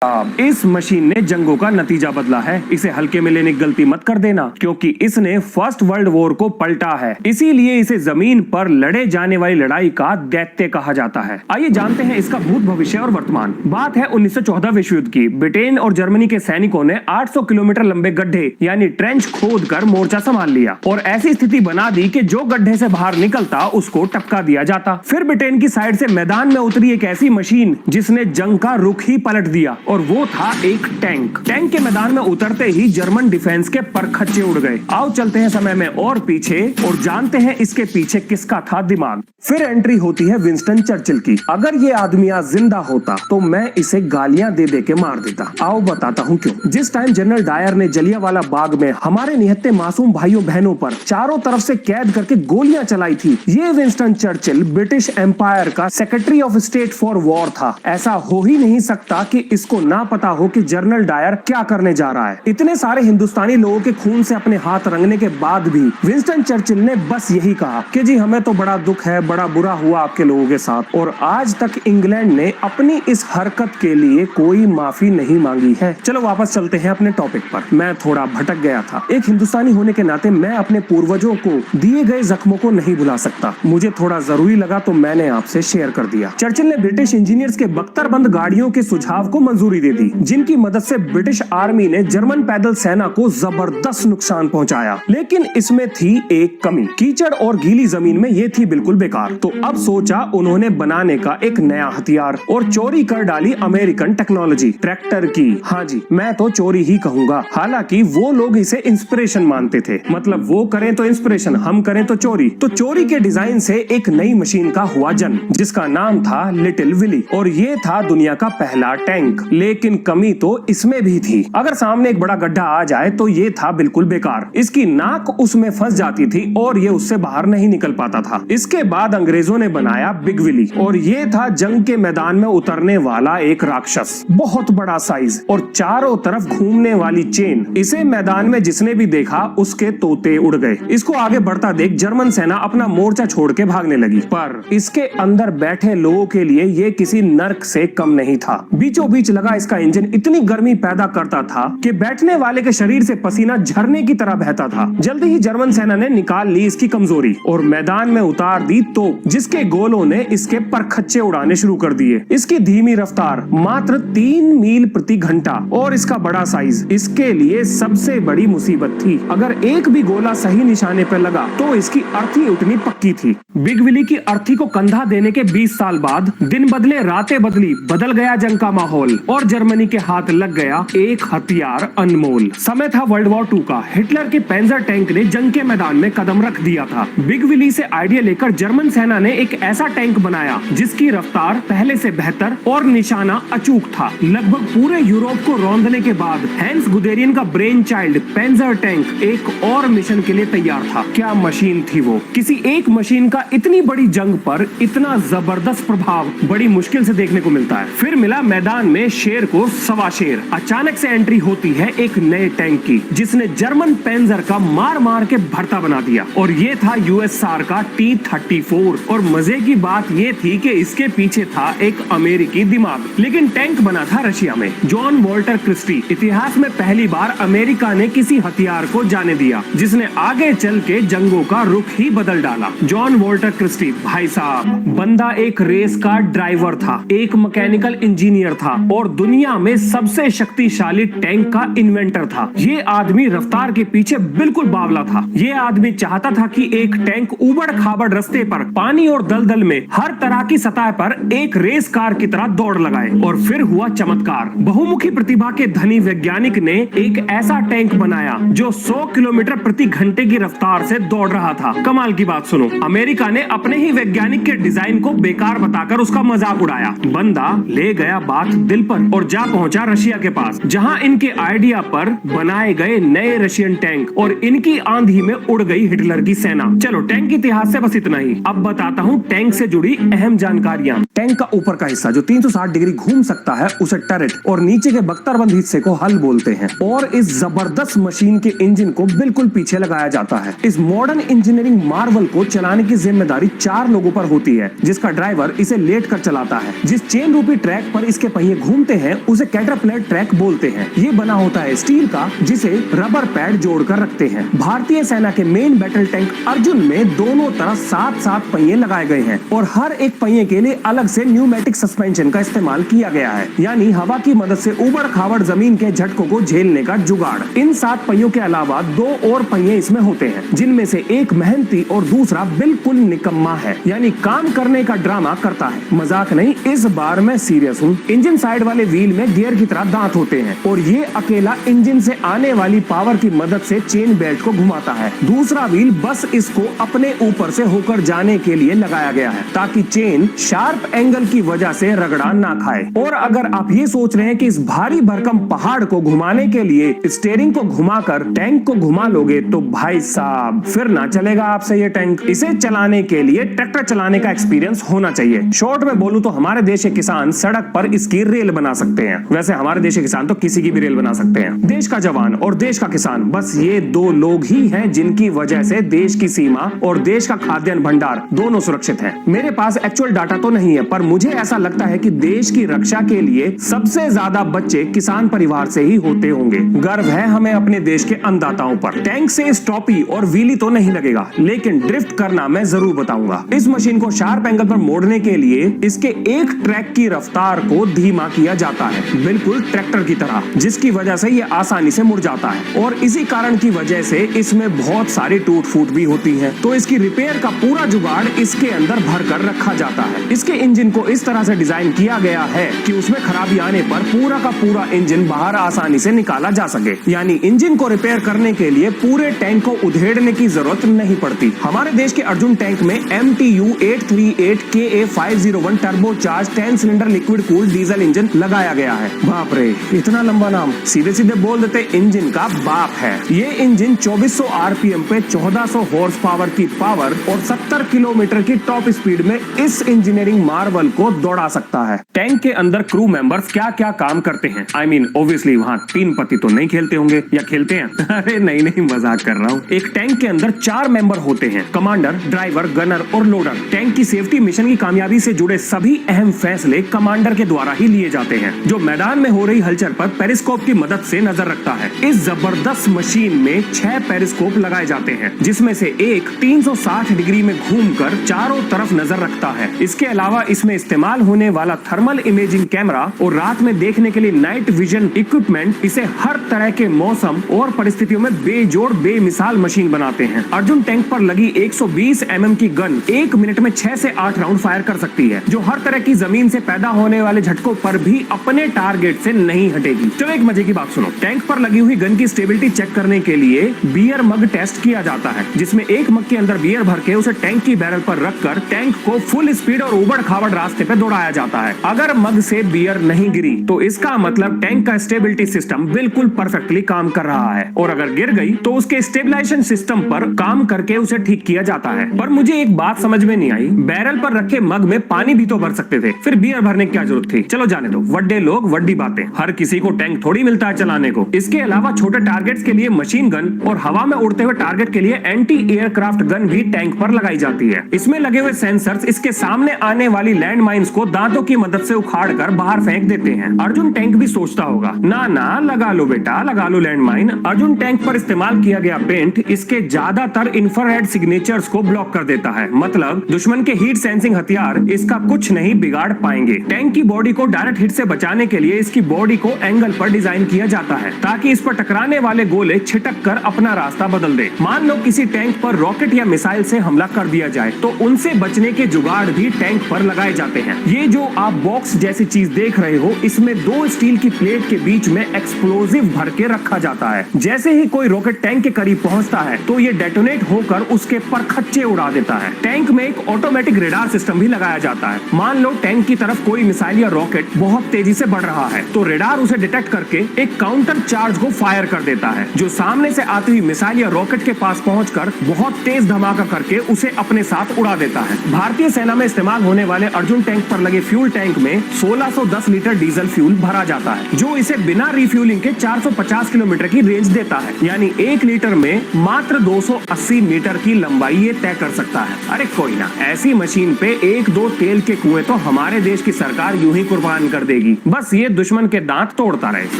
इस मशीन ने जंगों का नतीजा बदला है। इसे हल्के में लेने की गलती मत कर देना, क्योंकि इसने फर्स्ट वर्ल्ड वॉर को पलटा है। इसीलिए इसे जमीन पर लड़े जाने वाली लड़ाई का दैत्य कहा जाता है। आइए जानते हैं इसका भूत, भविष्य और वर्तमान। बात है 1914 विश्व युद्ध की। ब्रिटेन और जर्मनी के सैनिकों ने 800 किलोमीटर लंबे गड्ढे यानी ट्रेंच खोद कर मोर्चा संभाल लिया और ऐसी स्थिति बना दी कि जो गड्ढे से बाहर निकलता उसको टपका दिया जाता। फिर ब्रिटेन की साइड से मैदान में उतरी एक ऐसी मशीन जिसने जंग का रुख ही पलट दिया, और वो था एक टैंक। टैंक के मैदान में उतरते ही जर्मन डिफेंस के परखच्चे उड़ गए। आओ चलते हैं समय में और पीछे और जानते हैं इसके पीछे किसका था दिमाग। फिर एंट्री होती है विंस्टन चर्चिल की। अगर ये आदमी आज जिंदा होता तो मैं इसे गालियां दे दे के मार देता। आओ बताता हूँ क्यों। जिस टाइम जनरल डायर ने जलियांवाला बाग में हमारे निहत्ते मासूम भाइयों बहनों पर चारों तरफ से कैद करके गोलियां चलाई थी, ये विंस्टन चर्चिल ब्रिटिश एम्पायर का secretary of state for war था। ऐसा हो ही नहीं सकता कि इसको ना पता हो कि जनरल डायर क्या करने जा रहा है। इतने सारे हिंदुस्तानी लोगों के खून से अपने हाथ रंगने के बाद भी विंस्टन चर्चिल ने बस यही कहा कि जी हमें तो बड़ा दुख है, बड़ा बुरा हुआ आपके लोगों के साथ। और आज तक इंग्लैंड ने अपनी इस हरकत के लिए कोई माफी नहीं मांगी है। चलो वापस चलते हैं अपने टॉपिक पर। मैं थोड़ा भटक गया था। एक हिंदुस्तानी होने के नाते मैं अपने पूर्वजों को दिए गए जख्मों को नहीं भुला सकता। मुझे थोड़ा जरूरी लगा तो मैंने आपसे शेयर कर दिया। चर्चिल ने ब्रिटिश इंजीनियर्स के बख्तरबंद गाड़ियों के सुझाव को मंजूरी दे दी, जिनकी मदद से ब्रिटिश आर्मी ने जर्मन पैदल सेना को जबरदस्त नुकसान पहुंचाया। लेकिन इसमें थी एक कमी। कीचड़ और गीली जमीन में ये थी बिल्कुल बेकार। तो अब सोचा उन्होंने बनाने का एक नया हथियार और चोरी कर डाली अमेरिकन टेक्नोलॉजी, ट्रैक्टर की। हाँ जी, मैं तो चोरी ही कहूंगा। हालांकि वो लोग इसे इंस्पिरेशन मानते थे। मतलब वो करें तो इंस्पिरेशन, हम करें तो चोरी। तो चोरी के डिजाइन से एक नई मशीन का हुआ जन्म, जिसका नाम था लिटिल विली, और ये था दुनिया का पहला टैंक। लेकिन कमी तो इसमें भी थी। अगर सामने एक बड़ा गड्ढा आ जाए तो ये था बिल्कुल बेकार। इसकी नाक उसमें फंस जाती थी और ये उससे बाहर नहीं निकल पाता था। इसके बाद अंग्रेजों ने बनाया बिग विली, और ये था जंग के मैदान में उतरने वाला एक राक्षस। बहुत बड़ा साइज और चारों तरफ घूमने वाली चेन। इसे मैदान में जिसने भी देखा उसके तोते उड़ गए। इसको आगे बढ़ता देख जर्मन सेना अपना मोर्चा छोड़ के भागने लगी, पर इसके अंदर बैठे लोगों के लिए ये किसी नर्क से कम नहीं था। बीचों बीच लगा इसका इंजन इतनी गर्मी पैदा करता था कि बैठने वाले के शरीर से पसीना झरने की तरह बहता था। जल्दी ही जर्मन सेना ने निकाल ली इसकी कमजोरी और मैदान में उतार दी तोप, जिसके गोलों ने इसके परखच्चे उड़ाने शुरू कर दिए। इसकी धीमी रफ्तार मात्र 3 मील प्रति घंटा और इसका बड़ा साइज इसके लिए सबसे बड़ी मुसीबत थी। अगर एक भी गोला सही निशाने पर लगा तो इसकी अर्थी उठनी पक्की थी। बिग विली की अर्थी को कंधा देने के 20 साल बाद दिन बदले रातें बदली, बदल गया जंग का माहौल और जर्मनी के हाथ लग गया एक हथियार अनमोल। समय था वर्ल्ड वॉर 2 का। हिटलर के पैंजर टैंक ने जंग के मैदान में कदम रख दिया था। बिग विली से आइडिया लेकर जर्मन सेना ने एक ऐसा टैंक बनाया जिसकी रफ्तार पहले से बेहतर और निशाना अचूक था। लगभग पूरे यूरोप को रौंदने के बाद हैंस गुदेरियन का ब्रेन चाइल्ड पैंजर टैंक एक और मिशन के लिए तैयार था। क्या मशीन थी वो। किसी एक मशीन का इतनी बड़ी जंग पर इतना जबरदस्त प्रभाव बड़ी मुश्किल से देखने को मिलता है। फिर मिला मैदान में शेर को सवा शेर। अचानक से एंट्री होती है एक नए टैंक की, जिसने जर्मन पैंजर का मार मार के भरता बना दिया, और ये था यूएसआर का T-34। और मजे की बात ये थी कि इसके पीछे था एक अमेरिकी दिमाग, लेकिन टैंक बना था रशिया में। John Walter Christie. इतिहास में पहली बार अमेरिका ने किसी हथियार को जाने दिया जिसने आगे चल के जंगों का रुख ही बदल डाला। जॉन वॉल्टर क्रिस्टी भाई साहब, बंदा एक रेस का ड्राइवर था, एक मैकेनिकल इंजीनियर था और दुनिया में सबसे शक्तिशाली टैंक का इन्वेंटर था। ये आदमी रफ्तार के पीछे बिल्कुल बावला था। ये आदमी चाहता था कि एक टैंक उबड़ खाबड़ रास्ते पर पानी और दलदल में हर तरह की सतह पर एक रेस कार की तरह दौड़ लगाए। और फिर हुआ चमत्कार। बहुमुखी प्रतिभा के धनी वैज्ञानिक ने एक ऐसा टैंक बनाया जो 100 किलोमीटर प्रति घंटे की रफ्तार से दौड़ रहा था। कमाल की बात सुनो, अमेरिका ने अपने ही वैज्ञानिक के डिजाइन को बेकार बताकर उसका मजाक उड़ाया। बंदा ले गया बात दिल पर और जा पहुंचा रशिया के पास, जहां इनके आइडिया पर बनाए गए नए रशियन टैंक और इनकी आंधी में उड़ गई हिटलर की सेना। चलो टैंक इतिहास से बस इतना ही। अब बताता हूँ टैंक से जुड़ी अहम जानकारियां। टैंक का ऊपर का हिस्सा जो 360 डिग्री घूम सकता है उसे टर्रेट और नीचे के बख्तरबंद हिस्से को हल बोलते हैं। और इस जबरदस्त मशीन के इंजन को बिल्कुल पीछे लगाया जाता है। इस मॉडर्न इंजीनियरिंग मार्वल को चलाने की जिम्मेदारी 4 लोगों पर होती है, जिसका ड्राइवर इसे लेट कर चलाता है। जिस चेन रूपी ट्रैक पर इसके पहिए घूमते चलते हैं उसे कैटरपिलर ट्रैक बोलते हैं। ये बना होता है स्टील का, जिसे रबर पैड जोड़कर रखते हैं। भारतीय सेना के मेन बैटल टैंक अर्जुन में दोनों तरफ 7-7 पहिए लगाए गए हैं और हर एक पहिए के लिए अलग से न्यूमेटिक सस्पेंशन का इस्तेमाल किया गया है, यानी हवा की मदद से उबड़ खाबड़ जमीन के झटकों को झेलने का जुगाड़। इन 7 पहियों के अलावा 2 और पहिए इसमें होते हैं, जिनमें से एक मेहनती और दूसरा बिल्कुल निकम्मा है, यानी काम करने का ड्रामा करता है। मजाक नहीं, इस बार मैं सीरियस हूँ। इंजन साइड वाले व्हील में गियर की तरह दांत होते हैं और ये अकेला इंजन से आने वाली पावर की मदद से चेन बेल्ट को घुमाता है। दूसरा व्हील बस इसको अपने ऊपर से होकर जाने के लिए लगाया गया है, ताकि चेन शार्प एंगल की वजह से रगड़ा ना खाए। और अगर आप ये सोच रहे हैं कि इस भारी भरकम पहाड़ को घुमाने के लिए स्टीयरिंग को घुमाकर टैंक को घुमा लोगे, तो भाई साहब फिर ना चलेगा आपसे ये टैंक। इसे चलाने के लिए ट्रैक्टर चलाने का एक्सपीरियंस होना चाहिए। शॉर्ट में बोलूं तो हमारे देश के किसान सड़क पर इसकी रेल बना सकते हैं। वैसे हमारे देश के किसान तो किसी की भी रेल बना सकते हैं। देश का जवान और देश का किसान, बस ये 2 लोग ही हैं जिनकी वजह से देश की सीमा और देश का खाद्यान्न भंडार दोनों सुरक्षित हैं। मेरे पास एक्चुअल डाटा तो नहीं है, पर मुझे ऐसा लगता है कि देश की रक्षा के लिए सबसे ज्यादा बच्चे किसान परिवार से ही होते होंगे। गर्व है हमें अपने देश के अन्नदाताओं पर। टैंक से स्टॉपी और व्हीली तो नहीं लगेगा, लेकिन ड्रिफ्ट करना मैं जरूर बताऊंगा। इस मशीन को शार्प एंगल पर मोड़ने के लिए इसके एक ट्रैक की रफ्तार को धीमा किया जाता है, बिल्कुल ट्रैक्टर की तरह, जिसकी वजह से ये आसानी से मुड़ जाता है। और इसी कारण की वजह से इसमें बहुत सारी टूट फूट भी होती है, तो इसकी रिपेयर का पूरा जुगाड़ इसके अंदर भर कर रखा जाता है। इसके इंजन को इस तरह से डिजाइन किया गया है कि उसमें खराबी आने पर पूरा का पूरा इंजन बाहर आसानी से निकाला जा सके, यानी इंजन को रिपेयर करने के लिए पूरे टैंक को उधेड़ने की जरूरत नहीं पड़ती। हमारे देश के अर्जुन टैंक में MTU 838 KA501 turbocharge 10 cylinder liquid cooled diesel engine लगाया गया है। बाप रे, इतना लंबा नाम। सीधे सीधे बोल देते इंजन का बाप है। ये इंजन 2400 RPM पे 1400 हॉर्स पावर की पावर और 70 किलोमीटर की टॉप स्पीड में इस इंजीनियरिंग मार्वल को दौड़ा सकता है। टैंक के अंदर क्रू मेंबर्स क्या क्या काम करते हैं, I mean, obviously वहाँ 3 पति तो नहीं खेलते होंगे, या खेलते हैं? अरे नहीं, मजाक कर रहा हूँ। एक टैंक के अंदर 4 मेंबर होते हैं, कमांडर, ड्राइवर, गनर और लोडर। टैंक की सेफ्टी मिशन की कामयाबी से जुड़े सभी अहम फैसले कमांडर के द्वारा ही लिए जाते हैं, जो मैदान में हो रही हलचल पर पेरिस्कोप की मदद से नजर रखता है। इस जबरदस्त मशीन में 6 पेरिस्कोप लगाए जाते हैं, जिसमें से एक 360 डिग्री में घूमकर चारों तरफ नजर रखता है। इसके अलावा इसमें इस्तेमाल होने वाला थर्मल इमेजिंग कैमरा और रात में देखने के लिए नाइट विजन इक्विपमेंट इसे हर तरह के मौसम और परिस्थितियों में बेजोड़ बेमिसाल मशीन बनाते हैं। अर्जुन टैंक पर लगी 120 mm की गन 1 मिनट में 6 से 8 राउंड फायर कर सकती है, जो हर तरह की जमीन से पैदा होने वाले झटकों पर भी अपने टारगेट से नहीं हटेगी। चलो एक मजे की बात सुनो। टैंक पर लगी हुई गन की स्टेबिलिटी चेक करने के लिए बियर मग टेस्ट किया जाता है, जिसमें एक मग के अंदर बियर भर के उसे टैंक की बैरल पर रखकर टैंक को फुल स्पीड और उबड़ खाबड़ रास्ते पे दौड़ाया जाता है। अगर मग से बियर नहीं गिरी तो इसका मतलब टैंक का स्टेबिलिटी सिस्टम बिल्कुल परफेक्टली काम कर रहा है, और अगर गिर गई तो उसके स्टेबलाइजेशन सिस्टम पर काम करके उसे ठीक किया जाता है। पर मुझे एक बात समझ में नहीं आई, बैरल पर रखे मग में पानी भी तो भर सकते थे, फिर बियर भरने की क्या जरूरत थी? चलो जाने दो, वड्डे लोग वड्डी बातें। हर किसी को टैंक थोड़ी मिलता है चलाने को। इसके अलावा छोटे टारगेट्स के लिए मशीन गन और हवा में उड़ते हुए टारगेट के लिए एंटी एयरक्राफ्ट गन भी टैंक पर लगाई जाती है। इसमें लगे हुए सेंसर्स इसके सामने आने वाली लैंड माइंस को दांतों की मदद से उखाड़ कर बाहर फेंक देते हैं। अर्जुन टैंक भी सोचता होगा, ना लगा लो बेटा, लगा लो लैंड माइन। अर्जुन टैंक पर इस्तेमाल किया गया पेंट इसके ज्यादातर इंफ्रारेड सिग्नेचर्स को ब्लॉक कर देता है, मतलब दुश्मन के हीट सेंसिंग हथियार इसका कुछ नहीं बिगाड़ पाएंगे। टैंक की बॉडी को डायरेक्ट हिट से बचाने के लिए इसकी बॉडी को एंगल पर डिजाइन किया जाता है, ताकि इस पर टकराने वाले गोले छिटक कर अपना रास्ता बदल दे। मान लो किसी टैंक पर रॉकेट या मिसाइल से हमला कर दिया जाए, तो उनसे बचने के जुगाड़ भी टैंक पर लगाए जाते हैं। ये जो आप बॉक्स जैसी चीज देख रहे हो, इसमें 2 स्टील की प्लेट के बीच में एक्सप्लोजिव भर के रखा जाता है। जैसे ही कोई रॉकेट टैंक के करीब पहुंचता है तो ये डेटोनेट होकर उसके परखच्चे उड़ा देता है। टैंक में एक ऑटोमेटिक रेडार सिस्टम भी लगाया जाता है। मान लो टैंक की तरफ कोई मिसाइल या रॉकेट बहुत तेजी से बढ़ रहा है, तो रेडार उसे डिटेक्ट करके एक काउंटर चार्ज को फायर कर देता है, जो सामने से आती हुई मिसाइल या रॉकेट के पास पहुंचकर बहुत तेज धमाका करके उसे अपने साथ उड़ा देता है। भारतीय सेना में इस्तेमाल होने वाले अर्जुन टैंक पर लगे फ्यूल टैंक में 1610 लीटर डीजल फ्यूल भरा जाता है, जो इसे बिना रिफ्यूलिंग के 450 किलोमीटर की रेंज देता है, यानी 1 लीटर में मात्र 280 मीटर की लंबाई ये तय कर सकता है। अरे कोई ना, ऐसी मशीन पे 1-2 तेल के कुएं तो हमारे देश की सरकार यूं ही कुर्बान कर देगी। लगेगी, बस ये दुश्मन के दांत तोड़ता रहे।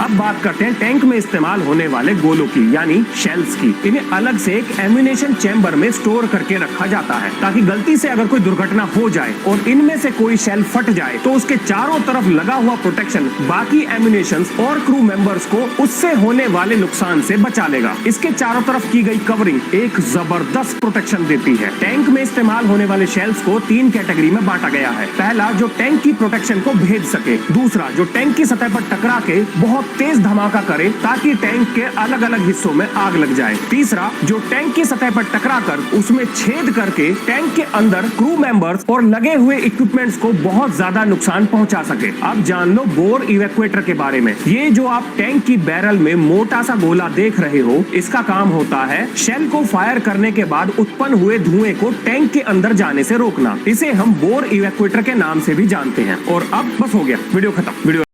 अब बात करते हैं टैंक में इस्तेमाल होने वाले गोलों की, यानी शेल्स की। इन्हें अलग से एक एम्यूनेशन चैम्बर में स्टोर करके रखा जाता है, ताकि गलती से अगर कोई दुर्घटना हो जाए और इनमें से कोई शेल फट जाए तो उसके चारों तरफ लगा हुआ प्रोटेक्शन बाकी एम्यूनेशन और क्रू मेंबर्स को उससे होने वाले नुकसान से बचा लेगा। इसके चारों तरफ की गई कवरिंग एक जबरदस्त प्रोटेक्शन देती है। टैंक में इस्तेमाल होने वाले शेल्स को 3 कैटेगरी में बांटा गया है। पहला, जो टैंक की प्रोटेक्शन को भेद सके। दूसरा, जो टैंक की सतह पर टकरा के बहुत तेज धमाका करे ताकि टैंक के अलग अलग हिस्सों में आग लग जाए। तीसरा, जो टैंक की सतह पर टकरा कर उसमें छेद करके टैंक के अंदर क्रू मेंबर्स और लगे हुए इक्विपमेंट्स को बहुत ज्यादा नुकसान पहुंचा सके। अब जान लो बोर इवैक्यूएटर के बारे में। ये जो आप टैंक की बैरल में मोटा सा गोला देख रहे हो, इसका काम होता है शेल को फायर करने के बाद उत्पन्न हुए धुएं को टैंक के अंदर जाने से रोकना। इसे हम बोर इवैक्यूएटर के नाम से भी जानते हैं। और अब बस हो गया, वीडियो खत्म। वीडियो